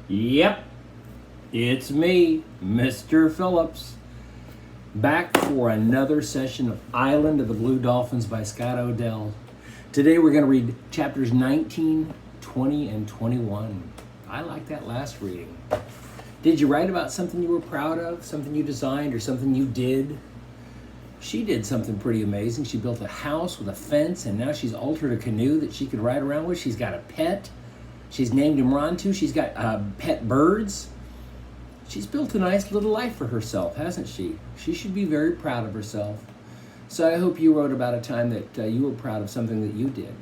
Yep, it's me, Mr. Phillips, back for another session of Island of the Blue Dolphins by Scott Dell. Today we're going to read chapters 19, 20, and 21. I like that last reading. Did you write about something you were proud of, something you designed, or something you did? She did something pretty amazing. She built a house with a fence, and now she's altered a canoe that she could ride around with. She's got a pet. She's named him Rontu. She's got pet birds. She's built a nice little life for herself, hasn't she? She should be very proud of herself. So I hope you wrote about a time that you were proud of something that you did.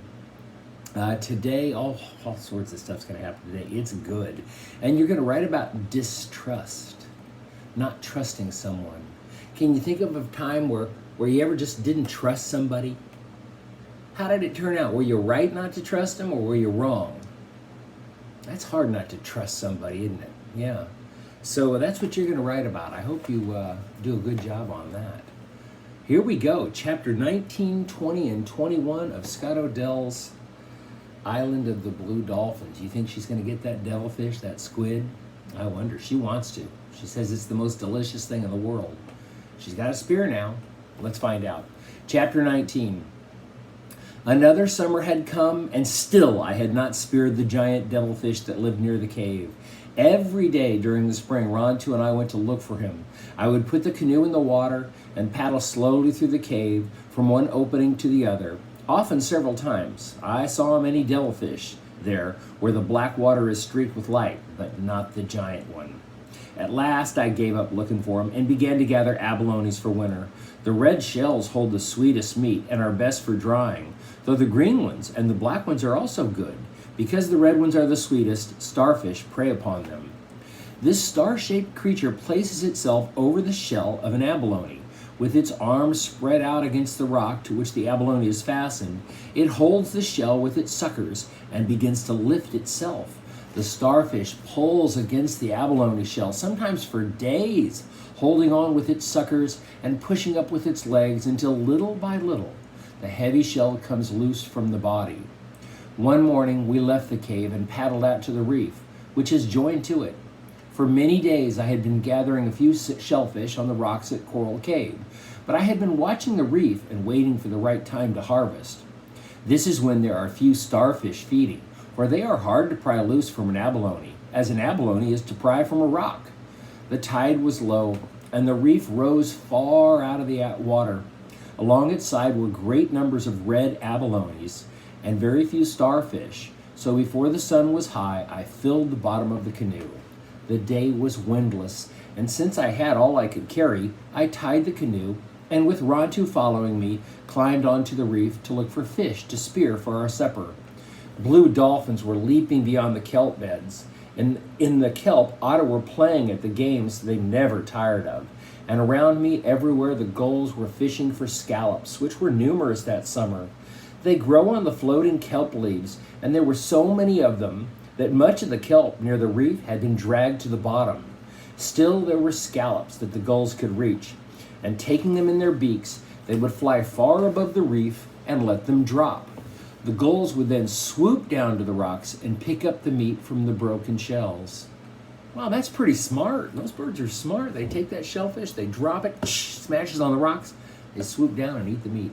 Today, all sorts of stuff's going to happen today. It's good. And you're going to write about distrust, not trusting someone. Can you think of a time where you ever just didn't trust somebody? How did it turn out? Were you right not to trust them, or were you wrong? That's hard not to trust somebody, isn't it? Yeah. So that's what you're going to write about. I hope you do a good job on that. Here we go. Chapter 19, 20, and 21 of Scott Odell's Island of the Blue Dolphins. You think she's going to get that devilfish, that squid? I wonder. She wants to. She says it's the most delicious thing in the world. She's got a spear now. Let's find out. Chapter 19. Another summer had come, and still I had not speared the giant devilfish that lived near the cave. Every day during the spring, Rontu and I went to look for him. I would put the canoe in the water and paddle slowly through the cave from one opening to the other, often several times. I saw many devilfish there, where the black water is streaked with light, but not the giant one. At last I gave up looking for him and began to gather abalones for winter. The red shells hold the sweetest meat and are best for drying, though the green ones and the black ones are also good. Because the red ones are the sweetest, starfish prey upon them. This star-shaped creature places itself over the shell of an abalone. With its arms spread out against the rock to which the abalone is fastened, it holds the shell with its suckers and begins to lift itself. The starfish pulls against the abalone shell, sometimes for days, holding on with its suckers and pushing up with its legs until little by little, the heavy shell comes loose from the body. One morning, we left the cave and paddled out to the reef, which is joined to it. For many days, I had been gathering a few shellfish on the rocks at Coral Cave, but I had been watching the reef and waiting for the right time to harvest. This is when there are few starfish feeding, for they are hard to pry loose from an abalone, as an abalone is to pry from a rock. The tide was low, and the reef rose far out of the water. Along its side were great numbers of red abalones and very few starfish, so before the sun was high, I filled the bottom of the canoe. The day was windless, and since I had all I could carry, I tied the canoe, and with Rontu following me, climbed onto the reef to look for fish to spear for our supper. Blue dolphins were leaping beyond the kelp beds, and in the kelp, otter were playing at the games they never tired of. And around me, everywhere, the gulls were fishing for scallops, which were numerous that summer. They grow on the floating kelp leaves, and there were so many of them that much of the kelp near the reef had been dragged to the bottom. Still, there were scallops that the gulls could reach, and taking them in their beaks, they would fly far above the reef and let them drop. The gulls would then swoop down to the rocks and pick up the meat from the broken shells. Wow, that's pretty smart. Those birds are smart. They take that shellfish, they drop it, smashes on the rocks, they swoop down and eat the meat.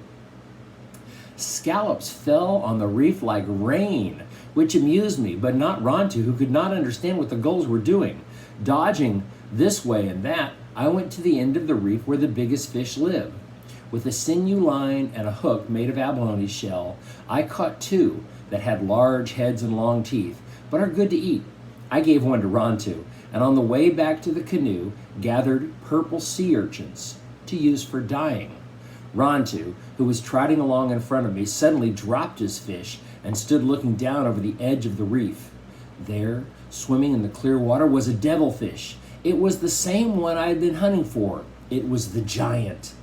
Scallops fell on the reef like rain, which amused me, but not Rontu, who could not understand what the gulls were doing. Dodging this way and that, I went to the end of the reef where the biggest fish live. With a sinew line and a hook made of abalone shell, I caught two that had large heads and long teeth, but are good to eat. I gave one to Rontu, and on the way back to the canoe, gathered purple sea urchins to use for dyeing. Rontu, who was trotting along in front of me, suddenly dropped his fish and stood looking down over the edge of the reef. There, swimming in the clear water, was a devilfish. It was the same one I had been hunting for. It was the giant.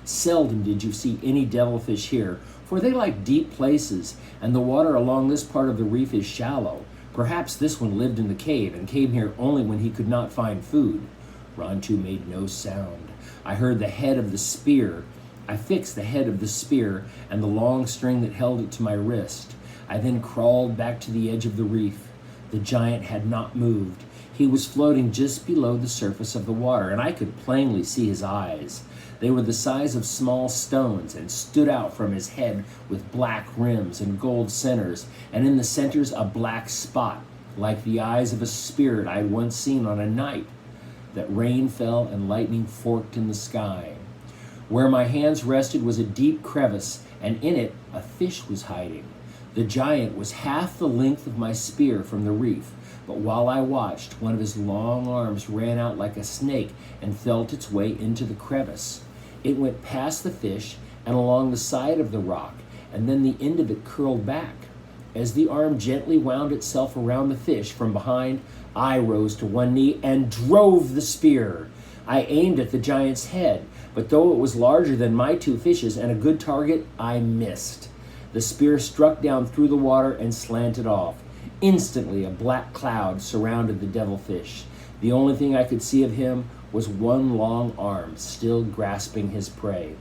Seldom did you see any devilfish here, for they like deep places, and the water along this part of the reef is shallow. Perhaps this one lived in the cave and came here only when he could not find food. Rontu made no sound. I heard the head of the spear. I fixed the head of the spear and the long string that held it to my wrist. I then crawled back to the edge of the reef. The giant had not moved. He was floating just below the surface of the water, and I could plainly see his eyes. They were the size of small stones and stood out from his head with black rims and gold centers, and in the centers a black spot, like the eyes of a spirit I had once seen on a night that rain fell and lightning forked in the sky. Where my hands rested was a deep crevice, and in it a fish was hiding. The giant was half the length of my spear from the reef, but while I watched, one of his long arms ran out like a snake and felt its way into the crevice. It went past the fish and along the side of the rock, and then the end of it curled back. As the arm gently wound itself around the fish from behind, I rose to one knee and drove the spear. I aimed at the giant's head, but though it was larger than my two fishes and a good target, I missed. The spear struck down through the water and slanted off. Instantly, a black cloud surrounded the devilfish. The only thing I could see of him was one long arm still grasping his prey.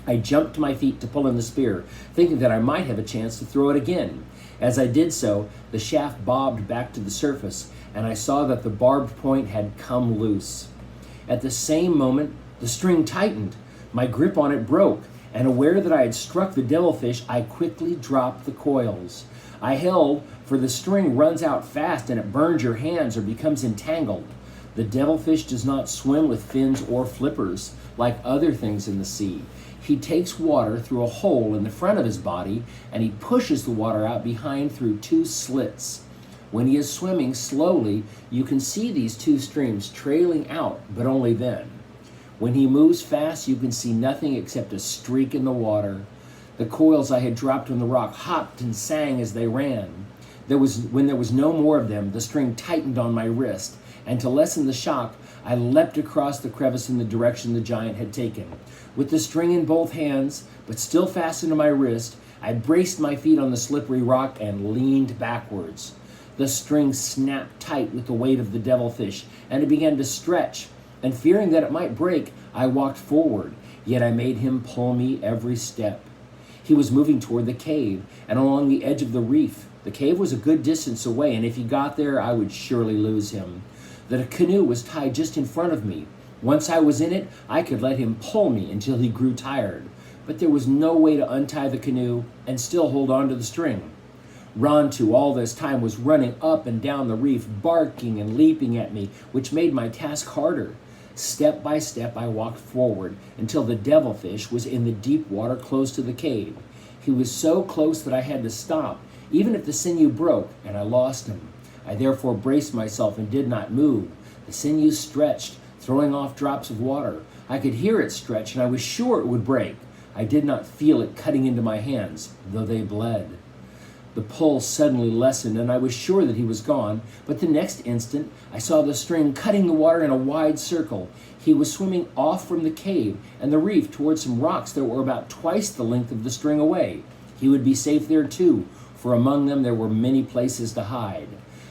I jumped to my feet to pull in the spear, thinking that I might have a chance to throw it again. As I did so, the shaft bobbed back to the surface, and I saw that the barbed point had come loose. At the same moment, the string tightened. My grip on it broke, and aware that I had struck the devilfish, I quickly dropped the coils. I held, for the string runs out fast and it burns your hands or becomes entangled. The devilfish does not swim with fins or flippers like other things in the sea. He takes water through a hole in the front of his body, and he pushes the water out behind through two slits. When he is swimming slowly, you can see these two streams trailing out, but only then. When he moves fast, you can see nothing except a streak in the water. The coils I had dropped on the rock hopped and sang as they ran. When there was no more of them, the string tightened on my wrist, and to lessen the shock, I leapt across the crevice in the direction the giant had taken. With the string in both hands, but still fastened to my wrist, I braced my feet on the slippery rock and leaned backwards. The string snapped tight with the weight of the devilfish, and it began to stretch, and fearing that it might break, I walked forward, yet I made him pull me every step. He was moving toward the cave and along the edge of the reef. The cave was a good distance away, and if he got there, I would surely lose him. The canoe was tied just in front of me. Once I was in it, I could let him pull me until he grew tired. But there was no way to untie the canoe and still hold on to the string. Rontu all this time was running up and down the reef, barking and leaping at me, which made my task harder. Step by step, I walked forward until the devilfish was in the deep water close to the cave. He was so close that I had to stop, even if the sinew broke, and I lost him. I therefore braced myself and did not move. The sinew stretched, throwing off drops of water. I could hear it stretch, and I was sure it would break. I did not feel it cutting into my hands, though they bled. The pull suddenly lessened, and I was sure that he was gone, but the next instant I saw the string cutting the water in a wide circle. He was swimming off from the cave and the reef towards some rocks that were about twice the length of the string away. He would be safe there too, for among them there were many places to hide.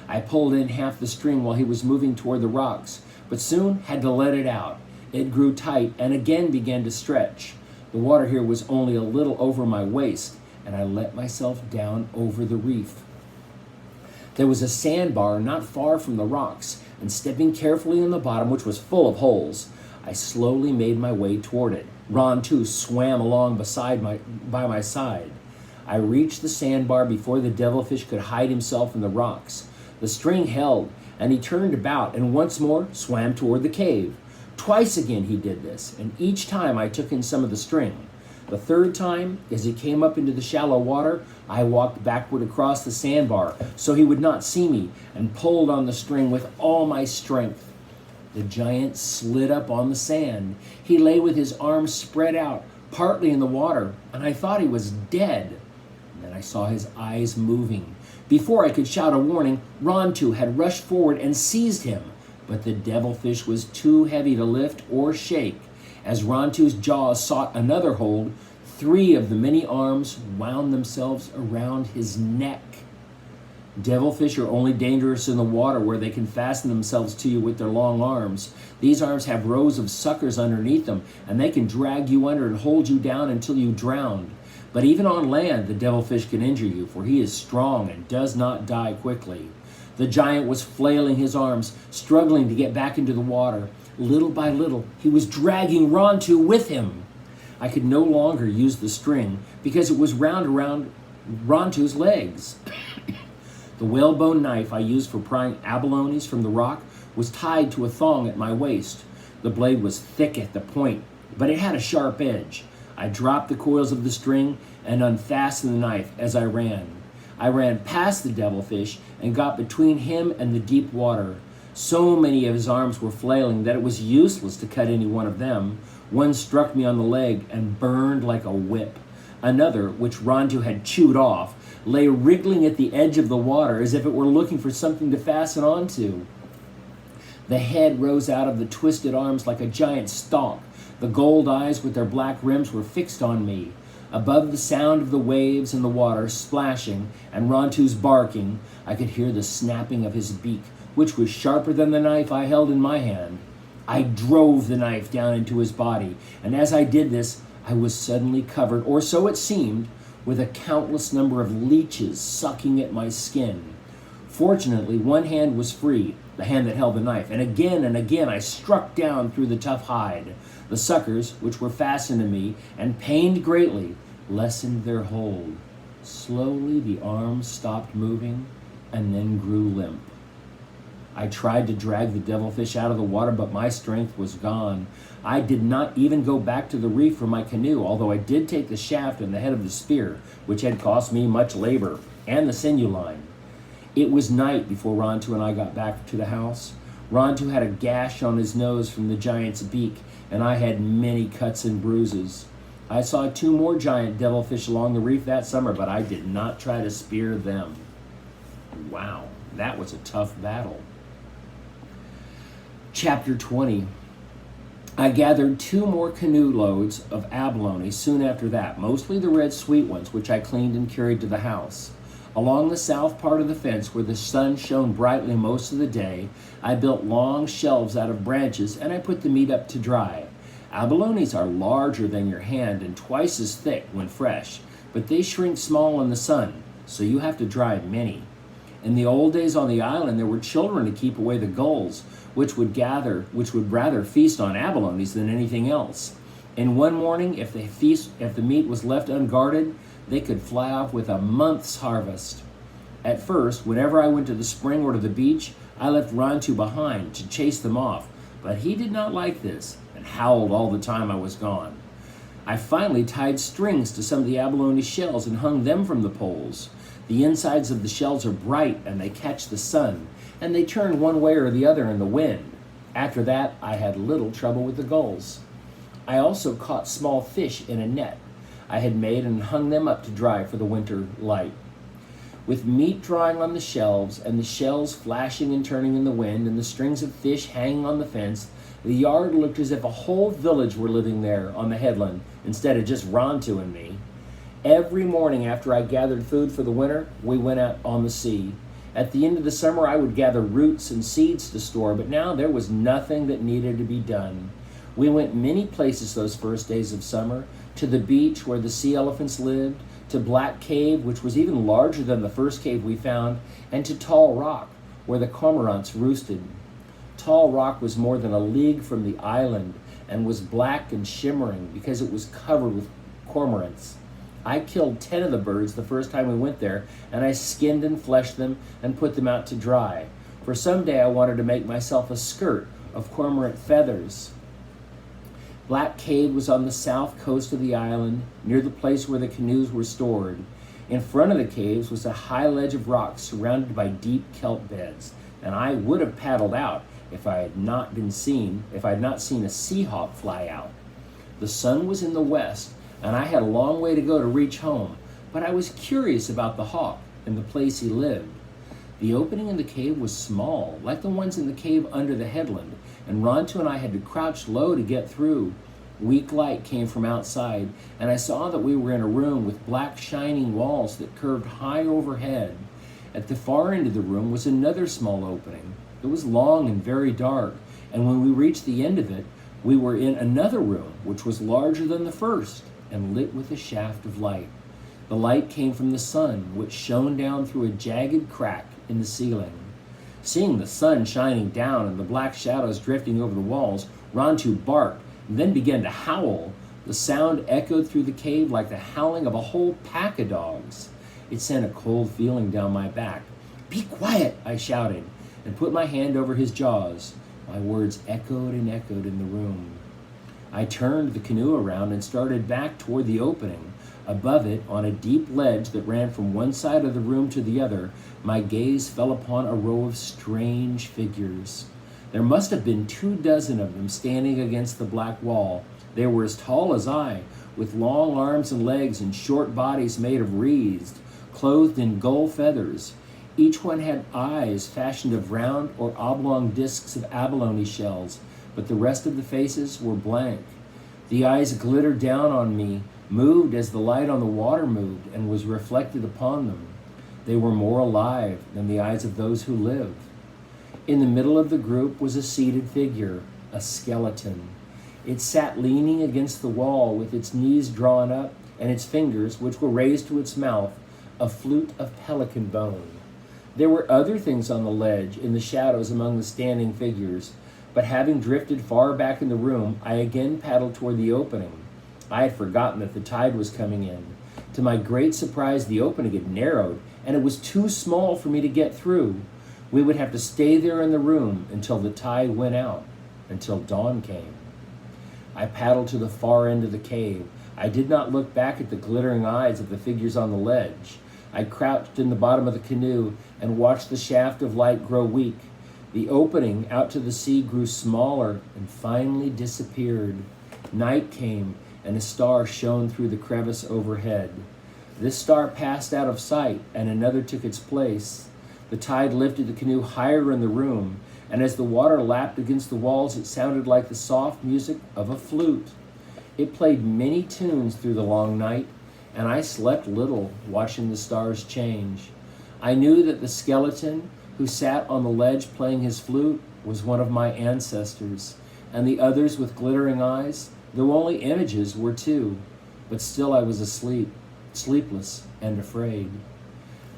I pulled in half the string while he was moving toward the rocks, but soon had to let it out. It grew tight and again began to stretch. The water here was only a little over my waist, and I let myself down over the reef. There was a sandbar not far from the rocks, and stepping carefully in the bottom, which was full of holes, I slowly made my way toward it. Ron, too, swam along by my side. I reached the sandbar before the devilfish could hide himself in the rocks. The string held, and he turned about and once more swam toward the cave. Twice again he did this, and each time I took in some of the string. The third time, as he came up into the shallow water, I walked backward across the sandbar so he would not see me and pulled on the string with all my strength. The giant slid up on the sand. He lay with his arms spread out, partly in the water, and I thought he was dead. And then I saw his eyes moving. Before I could shout a warning, Rontu had rushed forward and seized him, but the devilfish was too heavy to lift or shake. As Rontu's jaws sought another hold, 3 of the many arms wound themselves around his neck. Devilfish are only dangerous in the water where they can fasten themselves to you with their long arms. These arms have rows of suckers underneath them, and they can drag you under and hold you down until you drown. But even on land, the devilfish can injure you, for he is strong and does not die quickly. The giant was flailing his arms, struggling to get back into the water. Little by little, he was dragging Rontu with him. I could no longer use the string because it was wound around Rontu's legs. The whalebone knife I used for prying abalones from the rock was tied to a thong at my waist. The blade was thick at the point, but it had a sharp edge. I dropped the coils of the string and unfastened the knife as I ran. I ran past the devilfish and got between him and the deep water. So many of his arms were flailing that it was useless to cut any one of them. One struck me on the leg and burned like a whip. Another, which Rontu had chewed off, lay wriggling at the edge of the water as if it were looking for something to fasten onto. The head rose out of the twisted arms like a giant stalk. The gold eyes with their black rims were fixed on me. Above the sound of the waves and the water splashing and Rontu's barking, I could hear the snapping of his beak, which was sharper than the knife I held in my hand. I drove the knife down into his body, and as I did this, I was suddenly covered, or so it seemed, with a countless number of leeches sucking at my skin. Fortunately, one hand was free, the hand that held the knife, and again I struck down through the tough hide. The suckers, which were fastened to me and pained greatly, lessened their hold. Slowly the arms stopped moving and then grew limp. I tried to drag the devilfish out of the water, but my strength was gone. I did not even go back to the reef for my canoe, although I did take the shaft and the head of the spear, which had cost me much labor, and the sinew line. It was night before Rontu and I got back to the house. Rontu had a gash on his nose from the giant's beak, and I had many cuts and bruises. I saw 2 more giant devilfish along the reef that summer, but I did not try to spear them. Wow, that was a tough battle. Chapter 20. I gathered 2 more canoe loads of abalone soon after that, mostly the red sweet ones, which I cleaned and carried to the house. Along the south part of the fence, where the sun shone brightly most of the day, I built long shelves out of branches and I put the meat up to dry. Abalones are larger than your hand and twice as thick when fresh, but they shrink small in the sun, so you have to dry many. In the old days on the island, there were children to keep away the gulls, which would rather feast on abalones than anything else. And one morning, if the meat was left unguarded, they could fly off with a month's harvest. At first, whenever I went to the spring or to the beach, I left Rontu behind to chase them off, but he did not like this and howled all the time I was gone. I finally tied strings to some of the abalone shells and hung them from the poles. The insides of the shells are bright and they catch the sun, and they turn one way or the other in the wind. After that, I had little trouble with the gulls. I also caught small fish in a net I had made and hung them up to dry for the winter light. With meat drying on the shelves and the shells flashing and turning in the wind and the strings of fish hanging on the fence, the yard looked as if a whole village were living there on the headland instead of just Rontu and me. Every morning after I gathered food for the winter, we went out on the sea. At the end of the summer, I would gather roots and seeds to store, but now there was nothing that needed to be done. We went many places those first days of summer, to the beach where the sea elephants lived, to Black Cave, which was even larger than the first cave we found, and to Tall Rock, where the cormorants roosted. Tall Rock was more than a league from the island and was black and shimmering because it was covered with cormorants. I killed 10 of the birds the first time we went there, and I skinned and fleshed them and put them out to dry. For someday I wanted to make myself a skirt of cormorant feathers. Black Cave was on the south coast of the island, near the place where the canoes were stored. In front of the caves was a high ledge of rocks surrounded by deep kelp beds, and I would have paddled out if I had not seen a sea hawk fly out. The sun was in the west, and I had a long way to go to reach home, but I was curious about the hawk and the place he lived. The opening in the cave was small, like the ones in the cave under the headland, and Rontu and I had to crouch low to get through. Weak light came from outside, and I saw that we were in a room with black shining walls that curved high overhead. At the far end of the room was another small opening. It was long and very dark, and when we reached the end of it, we were in another room, which was larger than the first and lit with a shaft of light. The light came from the sun, which shone down through a jagged crack in the ceiling. Seeing the sun shining down and the black shadows drifting over the walls, Rontu barked and then began to howl. The sound echoed through the cave like the howling of a whole pack of dogs. It sent a cold feeling down my back. "Be quiet," I shouted, and put my hand over his jaws. My words echoed and echoed in the room. I turned the canoe around and started back toward the opening. Above it, on a deep ledge that ran from one side of the room to the other, my gaze fell upon a row of strange figures. There must have been 24 of them standing against the black wall. They were as tall as I, with long arms and legs and short bodies made of reeds, clothed in gull feathers. Each one had eyes fashioned of round or oblong discs of abalone shells, but the rest of the faces were blank. The eyes glittered down on me, moved as the light on the water moved, and was reflected upon them. They were more alive than the eyes of those who live. In the middle of the group was a seated figure, a skeleton. It sat leaning against the wall with its knees drawn up and its fingers, which were raised to its mouth, a flute of pelican bone. There were other things on the ledge in the shadows among the standing figures, but having drifted far back in the room, I again paddled toward the opening. I had forgotten that the tide was coming in. To my great surprise, the opening had narrowed, and it was too small for me to get through. We would have to stay there in the room until the tide went out, until dawn came. I paddled to the far end of the cave. I did not look back at the glittering eyes of the figures on the ledge. I crouched in the bottom of the canoe and watched the shaft of light grow weak. The opening out to the sea grew smaller and finally disappeared. Night came, and a star shone through the crevice overhead. This star passed out of sight, and another took its place. The tide lifted the canoe higher in the room, and as the water lapped against the walls, it sounded like the soft music of a flute. It played many tunes through the long night, and I slept little, watching the stars change. I knew that the skeleton who sat on the ledge playing his flute was one of my ancestors, and the others with glittering eyes, though only images, were too. But still I was asleep, sleepless and afraid.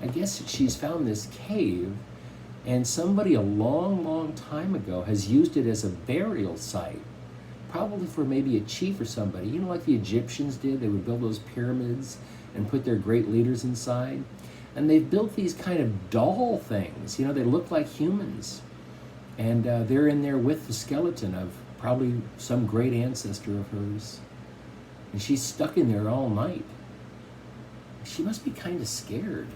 I guess she's found this cave, and somebody a long, long time ago has used it as a burial site, probably for maybe a chief or somebody. You know, like the Egyptians did, they would build those pyramids and put their great leaders inside. And they've built these kind of doll things, you know, they look like humans. And they're in there with the skeleton of probably some great ancestor of hers. And she's stuck in there all night. She must be kind of scared.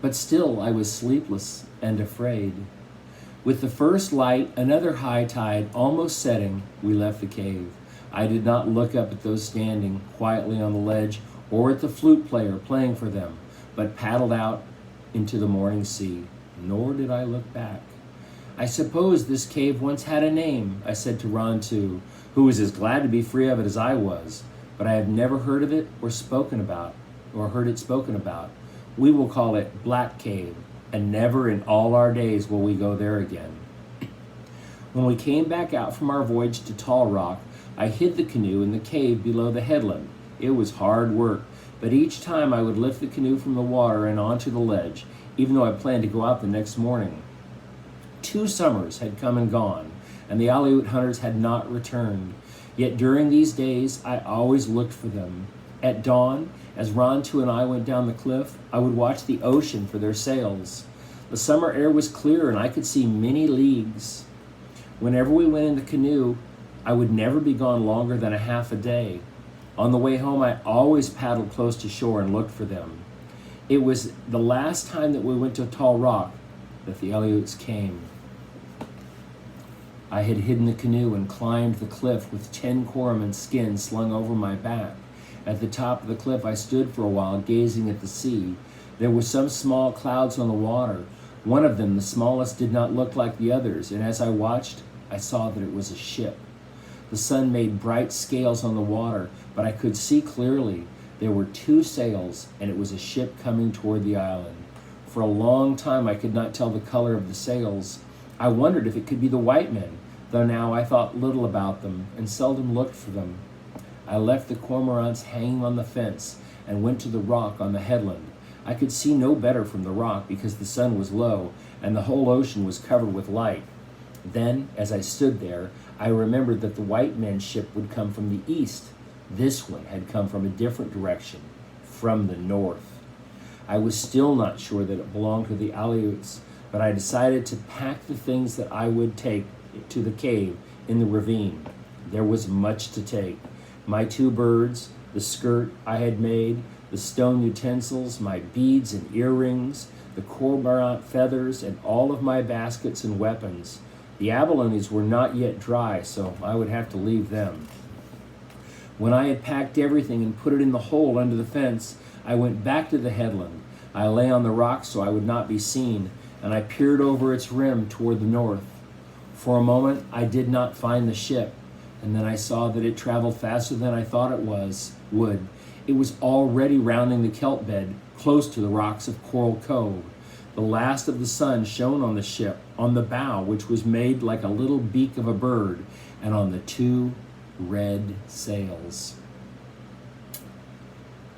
But still, I was sleepless and afraid. With the first light, another high tide almost setting, we left the cave. I did not look up at those standing quietly on the ledge or at the flute player playing for them, but paddled out into the morning sea. Nor did I look back. "I suppose this cave once had a name," I said to Rontu, who was as glad to be free of it as I was, "but I have never heard of it or heard it spoken about. We will call it Black Cave, and never in all our days will we go there again." When we came back out from our voyage to Tall Rock, I hid the canoe in the cave below the headland. It was hard work, but each time I would lift the canoe from the water and onto the ledge, even though I planned to go out the next morning. 2 summers had come and gone, and the Aleut hunters had not returned. Yet during these days, I always looked for them. At dawn, as Rontu and I went down the cliff, I would watch the ocean for their sails. The summer air was clear, and I could see many leagues. Whenever we went in the canoe, I would never be gone longer than a half a day. On the way home, I always paddled close to shore and looked for them. It was the last time that we went to Tall Rock that the Aleuts came. I had hidden the canoe and climbed the cliff with 10 cormorant skins slung over my back. At the top of the cliff, I stood for a while gazing at the sea. There were some small clouds on the water. One of them, the smallest, did not look like the others, and as I watched, I saw that it was a ship. The sun made bright scales on the water, but I could see clearly. There were 2 sails, and it was a ship coming toward the island. For a long time, I could not tell the color of the sails. I wondered if it could be the white men, though now I thought little about them and seldom looked for them. I left the cormorants hanging on the fence and went to the rock on the headland. I could see no better from the rock because the sun was low and the whole ocean was covered with light. Then, as I stood there, I remembered that the white men's ship would come from the east. This one had come from a different direction, from the north. I was still not sure that it belonged to the Aleuts, but I decided to pack the things that I would take to the cave in the ravine. There was much to take. My 2 birds, the skirt I had made, the stone utensils, my beads and earrings, the cormorant feathers, and all of my baskets and weapons. The abalones were not yet dry, so I would have to leave them. When I had packed everything and put it in the hole under the fence, I went back to the headland. I lay on the rock so I would not be seen, and I peered over its rim toward the north. For a moment, I did not find the ship, and then I saw that it traveled faster than I thought it would. It was already rounding the kelp bed, close to the rocks of Coral Cove. The last of the sun shone on the ship, on the bow, which was made like a little beak of a bird, and on the 2 red sails.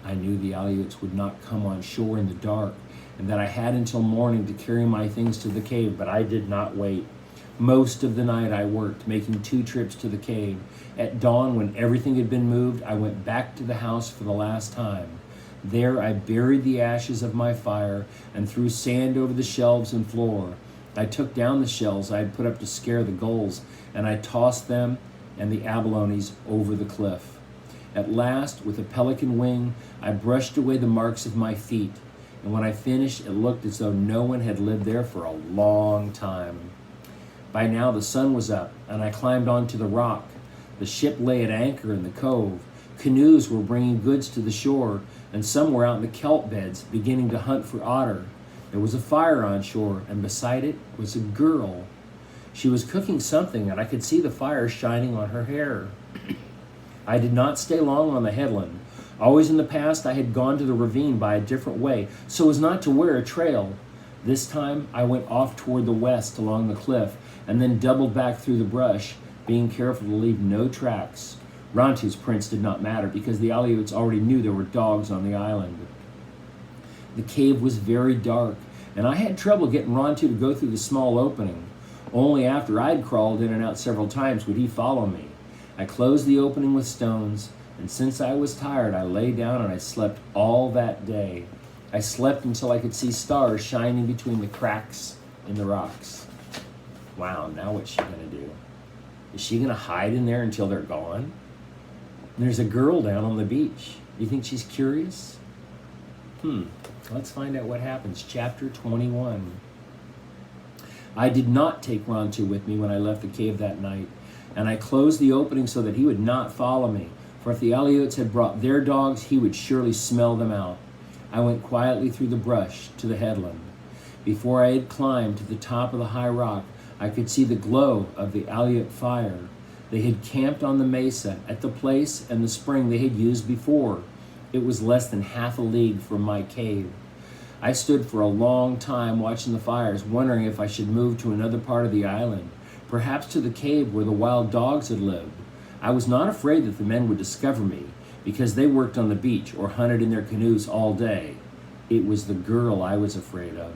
I knew the Aleuts would not come on shore in the dark, and that I had until morning to carry my things to the cave, but I did not wait. Most of the night I worked, making 2 trips to the cave. At dawn, when everything had been moved, I went back to the house for the last time. There I buried the ashes of my fire and threw sand over the shelves and floor. I took down the shells I had put up to scare the gulls, and I tossed them and the abalones over the cliff. At last, with a pelican wing, I brushed away the marks of my feet, and when I finished, it looked as though no one had lived there for a long time. By now the sun was up, and I climbed onto the rock. The ship lay at anchor in the cove. Canoes were bringing goods to the shore, and some were out in the kelp beds, beginning to hunt for otter. There was a fire on shore, and beside it was a girl. She was cooking something, and I could see the fire shining on her hair. I did not stay long on the headland. Always in the past I had gone to the ravine by a different way, so as not to wear a trail. This time I went off toward the west along the cliff, and then doubled back through the brush, being careful to leave no tracks. Rontu's prints did not matter because the Aleuts already knew there were dogs on the island. The cave was very dark, and I had trouble getting Rontu to go through the small opening. Only after I'd crawled in and out several times would he follow me. I closed the opening with stones, and since I was tired, I lay down and I slept all that day. I slept until I could see stars shining between the cracks in the rocks. Wow, now what's she gonna do? Is she gonna hide in there until they're gone? And there's a girl down on the beach. You think she's curious? Let's find out what happens. Chapter 21. I did not take Rontu with me when I left the cave that night, and I closed the opening so that he would not follow me, for if the Aleuts had brought their dogs, he would surely smell them out. I went quietly through the brush to the headland. Before I had climbed to the top of the high rock, I could see the glow of the Aleut fire. They had camped on the mesa at the place and the spring they had used before. It was less than half a league from my cave. I stood for a long time watching the fires, wondering if I should move to another part of the island, perhaps to the cave where the wild dogs had lived. I was not afraid that the men would discover me, because they worked on the beach or hunted in their canoes all day. It was the girl I was afraid of.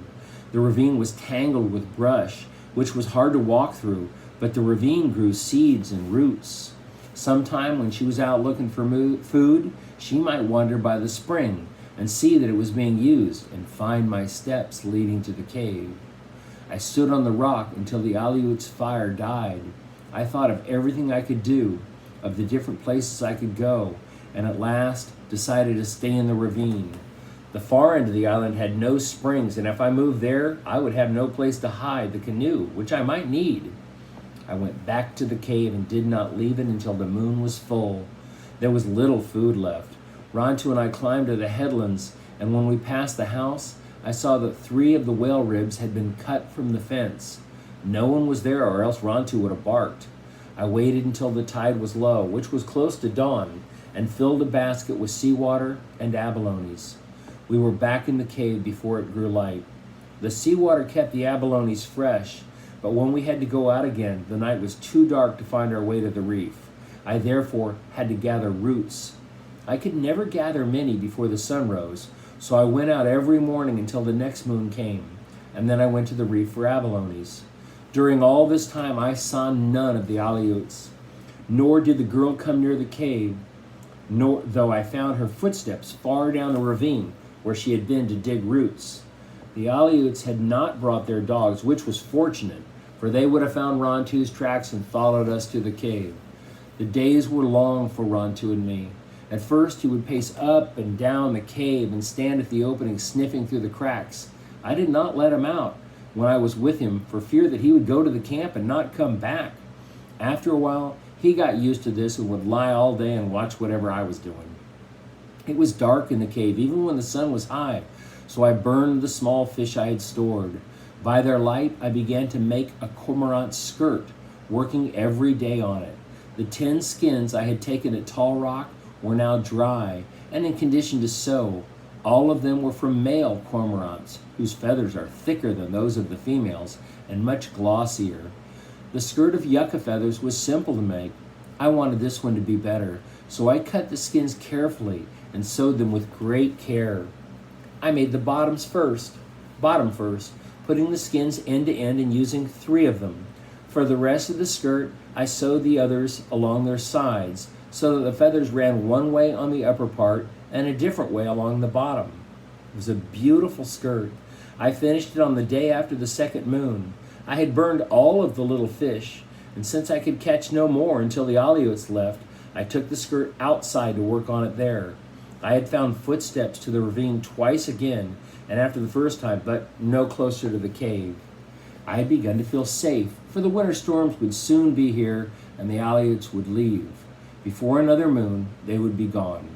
The ravine was tangled with brush, which was hard to walk through, but the ravine grew seeds and roots. Sometime when she was out looking for food, she might wander by the spring and see that it was being used and find my steps leading to the cave. I stood on the rock until the Aleut's fire died. I thought of everything I could do, of the different places I could go, and at last decided to stay in the ravine. The far end of the island had no springs, and if I moved there, I would have no place to hide the canoe, which I might need. I went back to the cave and did not leave it until the moon was full. There was little food left. Rontu and I climbed to the headlands, and when we passed the house, I saw that 3 of the whale ribs had been cut from the fence. No one was there, or else Rontu would have barked. I waited until the tide was low, which was close to dawn, and filled a basket with seawater and abalones. We were back in the cave before it grew light. The seawater kept the abalones fresh, but when we had to go out again, the night was too dark to find our way to the reef. I therefore had to gather roots. I could never gather many before the sun rose, So I went out every morning until the next moon came, and then I went to the reef for abalones. During all this time I saw none of the Aleuts, nor did the girl come near the cave, nor though I found her footsteps far down the ravine where she had been to dig roots. The Aleuts had not brought their dogs, which was fortunate, for they would have found Rontu's tracks and followed us to the cave. The days were long for Rontu and me. At first he would pace up and down the cave and stand at the opening sniffing through the cracks. I did not let him out when I was with him for fear that he would go to the camp and not come back. After a while, he got used to this and would lie all day and watch whatever I was doing. It was dark in the cave, even when the sun was high, so I burned the small fish I had stored. By their light, I began to make a cormorant skirt, working every day on it. The 10 skins I had taken at Tall Rock were now dry and in condition to sew. All of them were from male cormorants, whose feathers are thicker than those of the females and much glossier. The skirt of yucca feathers was simple to make. I wanted this one to be better, so I cut the skins carefully and sewed them with great care. I made the bottom first, putting the skins end to end and using 3 of them. For the rest of the skirt, I sewed the others along their sides, so that the feathers ran one way on the upper part and a different way along the bottom. It was a beautiful skirt. I finished it on the day after the second moon. I had burned all of the little fish, and since I could catch no more until the Aleuts left, I took the skirt outside to work on it there. I had found footsteps to the ravine twice again, and after the first time, but no closer to the cave. I had begun to feel safe, for the winter storms would soon be here, and the Aleuts would leave. Before another moon, they would be gone.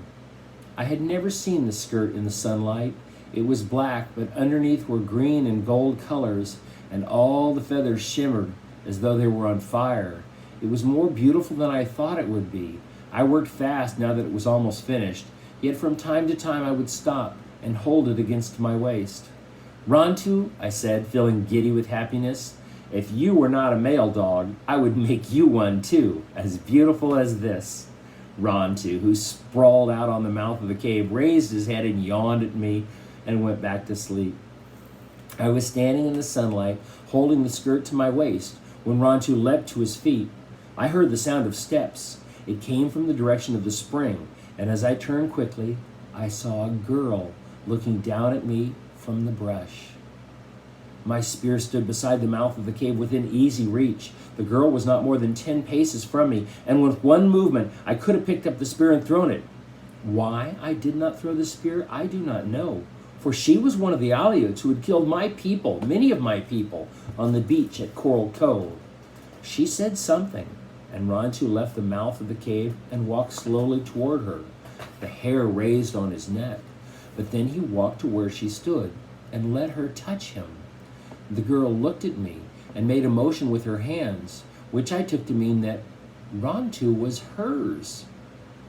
I had never seen the skirt in the sunlight. It was black, but underneath were green and gold colors, and all the feathers shimmered as though they were on fire. It was more beautiful than I thought it would be. I worked fast now that it was almost finished, yet from time to time I would stop and hold it against my waist. "Rontu," I said, feeling giddy with happiness, "if you were not a male dog, I would make you one too, as beautiful as this." Rontu, who sprawled out on the mouth of the cave, raised his head and yawned at me and went back to sleep. I was standing in the sunlight, holding the skirt to my waist, when Rontu leapt to his feet. I heard the sound of steps. It came from the direction of the spring, and as I turned quickly, I saw a girl looking down at me from the brush. My spear stood beside the mouth of the cave within easy reach. The girl was not more than 10 paces from me, and with one movement, I could have picked up the spear and thrown it. Why I did not throw the spear, I do not know, for she was one of the Aleuts who had killed my people, many of my people, on the beach at Coral Cove. She said something, and Rontu left the mouth of the cave and walked slowly toward her, the hair raised on his neck. But then he walked to where she stood and let her touch him. The girl looked at me and made a motion with her hands, which I took to mean that Rontu was hers.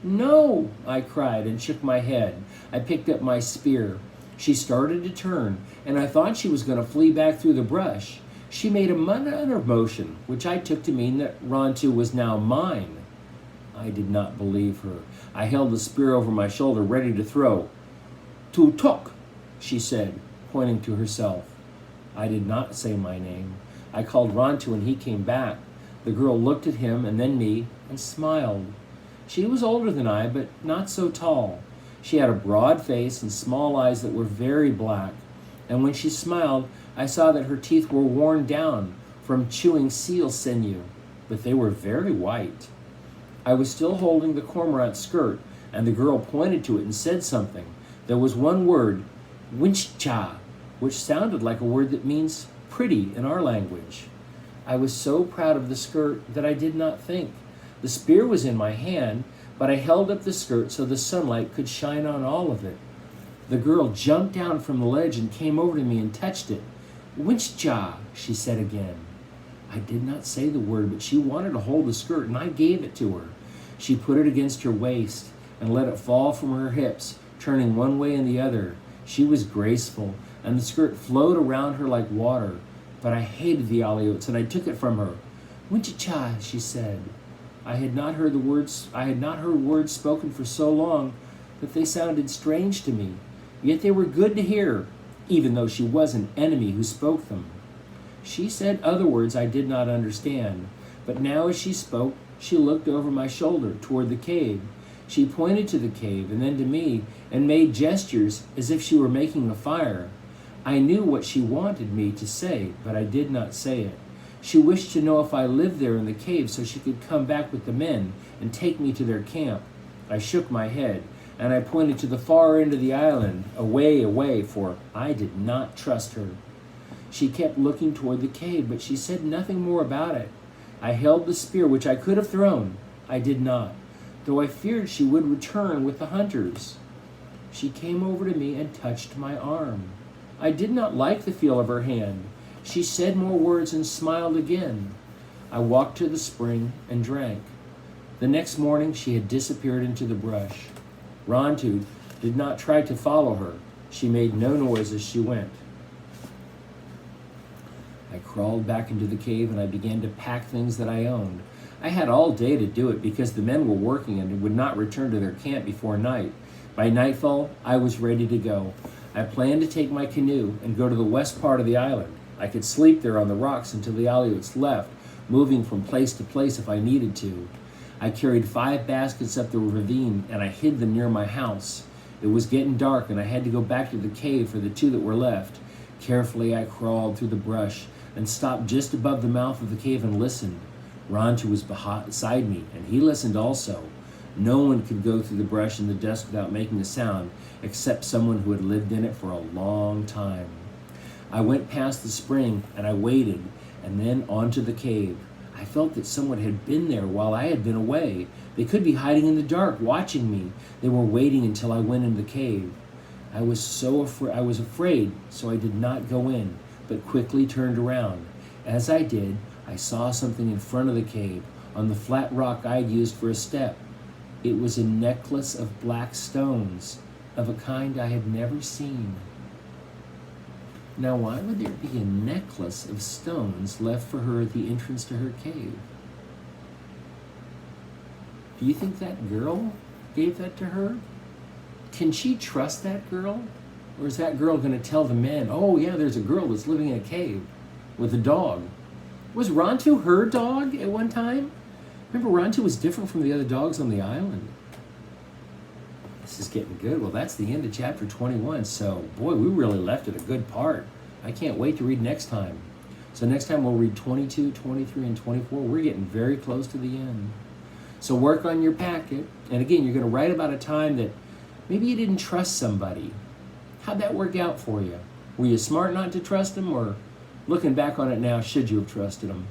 "No," I cried and shook my head. I picked up my spear. She started to turn, and I thought she was going to flee back through the brush. She made another motion, which I took to mean that Rontu was now mine. I did not believe her. I held the spear over my shoulder, ready to throw. "Tu tok," she said, pointing to herself. I did not say my name. I called Rontu and he came back. The girl looked at him and then me and smiled. She was older than I, but not so tall. She had a broad face and small eyes that were very black, and when she smiled, I saw that her teeth were worn down from chewing seal sinew, but they were very white. I was still holding the cormorant skirt, and the girl pointed to it and said something. There was one word, "winchcha," which sounded like a word that means pretty in our language. I was so proud of the skirt that I did not think. The spear was in my hand, but I held up the skirt so the sunlight could shine on all of it. The girl jumped down from the ledge and came over to me and touched it. "Winchcha," she said again. I did not say the word, but she wanted to hold the skirt, and I gave it to her. She put it against her waist and let it fall from her hips, turning one way and the other. She was graceful, and the skirt flowed around her like water, but I hated the Aleuts, and I took it from her. "Winchcha," she said. I had not heard words spoken for so long that they sounded strange to me. yet they were good to hear, even though she was an enemy who spoke them. She said other words I did not understand, but now as she spoke, she looked over my shoulder toward the cave. She pointed to the cave and then to me and made gestures as if she were making a fire. I knew what she wanted me to say, but I did not say it. She wished to know if I lived there in the cave so she could come back with the men and take me to their camp. I shook my head, and I pointed to the far end of the island, away, away, for I did not trust her. She kept looking toward the cave, but she said nothing more about it. I held the spear, which I could have thrown. I did not, though I feared she would return with the hunters. She came over to me and touched my arm. I did not like the feel of her hand. She said more words and smiled again. I walked to the spring and drank. The next morning, she had disappeared into the brush. Rontu did not try to follow her. She made no noise as she went. I crawled back into the cave and I began to pack things that I owned. I had all day to do it because the men were working and would not return to their camp before night. By nightfall, I was ready to go. I planned to take my canoe and go to the west part of the island. I could sleep there on the rocks until the Aleuts left, moving from place to place if I needed to. I carried 5 baskets up the ravine and I hid them near my house. It was getting dark and I had to go back to the cave for the 2 that were left. Carefully, I crawled through the brush and stopped just above the mouth of the cave and listened. Rontu was beside me, and he listened also. No one could go through the brush in the dusk without making a sound, except someone who had lived in it for a long time. I went past the spring, and I waited, and then onto the cave. I felt that someone had been there while I had been away. They could be hiding in the dark, watching me. They were waiting until I went into the cave. I was afraid, so I did not go in, but quickly turned around. As I did, I saw something in front of the cave, on the flat rock I had used for a step. It was a necklace of black stones, of a kind I had never seen. Now, why would there be a necklace of stones left for her at the entrance to her cave? Do you think that girl gave that to her? Can she trust that girl? Or is that girl going to tell the men, oh yeah, there's a girl that's living in a cave with a dog? Was Rontu her dog at one time? Remember, Rontu was different from the other dogs on the island. This is getting good. Well, that's the end of chapter 21. So, boy, we really left it a good part. I can't wait to read next time. So next time we'll read 22, 23, and 24. We're getting very close to the end. So work on your packet. And again, you're going to write about a time that maybe you didn't trust somebody. How'd that work out for you? Were you smart not to trust them, or looking back on it now, should you have trusted them?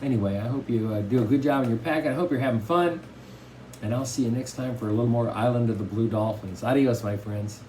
Anyway, I hope you do a good job in your packet. I hope you're having fun. And I'll see you next time for a little more Island of the Blue Dolphins. Adios, my friends.